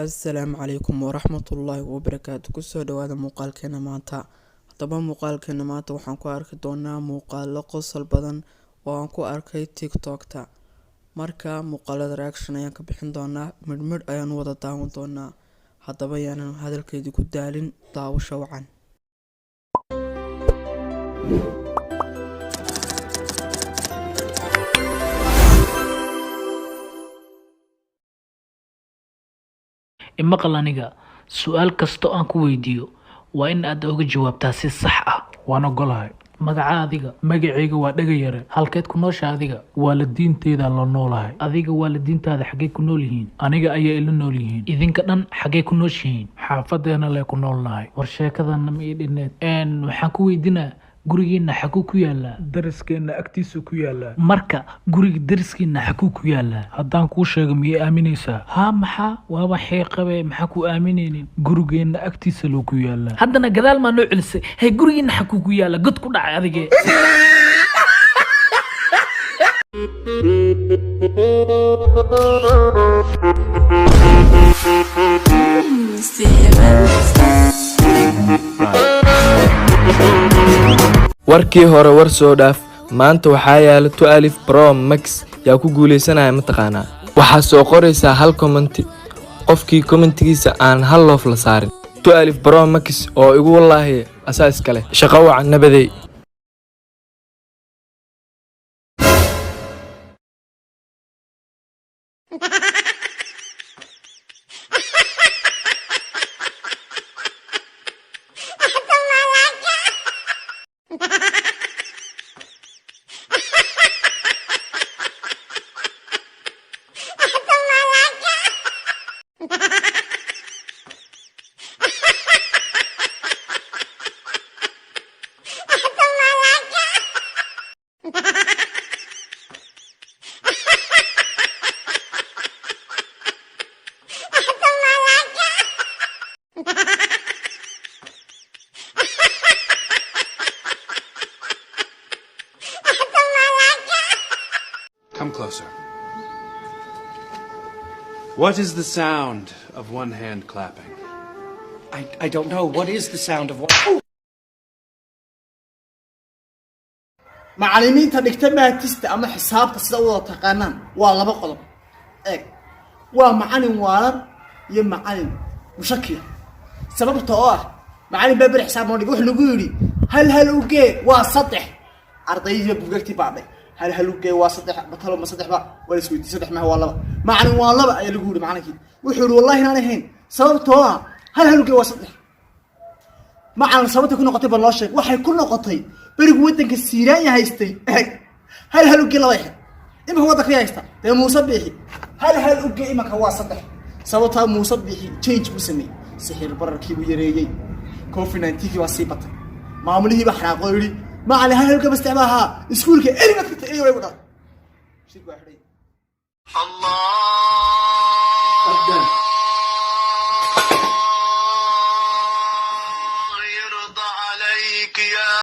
Assalaamu calaykum waraxmatullaahi wabarakaatu. Kusoo dhawaada muuqaalkeena maanta. Haddaba muuqaalkeena maanta waxaan ku arki doonaa muuqaalo qosol badan oo aan ku arkay TikTokta. Marka muuqaalada reaction ayaan ka bixin doonaa, midh ayaan wada daawan doonaa. Haddaba yaanan hadalkeedii ku daalin, daawasho wacan. imaqal aniga su'aal kasto aan ku weydiiyo waa in aad uga jawaabtaa si sax ah. waan ogolahay. magaca adiga magacayga waa dhaga yare. halkeed ku noosha adiga waalidiinteeda la noolahay. adiga waalidiintaada xaggee ku nool yihiin aniga ayay ila nool yihiin. idinka dhan xaggee ku nooshihiin xaafadeena lee ku noolnahay. war sheekadana ma ii dhineed waxaan ku weydiinaa gurigiina xaguu ku yaalaa dariskeena agtiisa ku yaalaa. marka guriga dariskiina xaguu ku yaalaa haddaan kuu sheego miyay aaminaysaa? haa maxaa waaba xeeqabe maxaa ku aaminaynin gurigeena agtiisa loo ku yaalaa. haddana gadaal maa noo celisay hey gurigiina xaguu ku yaalaa god ku dhacay adige warkii hore war soo dhaaf maanta waxaa yaala 12 Pro Max yaa ku guuleysanaya mataqaanaa. waxaa soo qoraysaa hal comment, qofkii commentigiisa aan hal loof la saarin 12 Pro Max oo igu wallaahi asaas kale shaqo wacan nabaday. Come closer. What is the sound of one hand clapping? I don't know. What is the sound of one? macallimiinta dhigta maatista ama xisaabta sida wada taqaanaan waa laba qodob eeg waa macallin waalan iyo macallin mushakil sababtoo ah macallin baa bari xisaab noo wuxuu nagu yiri hal ugee waa saddex ardayda buugagti baabay hal ugee waa saddex batalo ma saddex ba wala isweydiin saddex ma waa laba macallin waa laba ayaa lagu yiri macallinkii wuxuu yiri wallahi inaan ahayn sababtoo ah hal ugee waa saddex macallin sababta ku noqotay bal loo sheeg waxay ku noqotay barigu wadanka Siiraan haystay hal ugee laba yahay imika wadanka haysta ee Muuse Biixi hal ugee imika waa saddex sababta Muuse Biixi change u sameeyay sixir bararkii uu yareeyay COVID-19 waa sii batay maamulihii baa xaraaqo yiri macallin hal ugee isticmaalaha iskuulka eriga ka tagay way wada shir baa xidhay Allah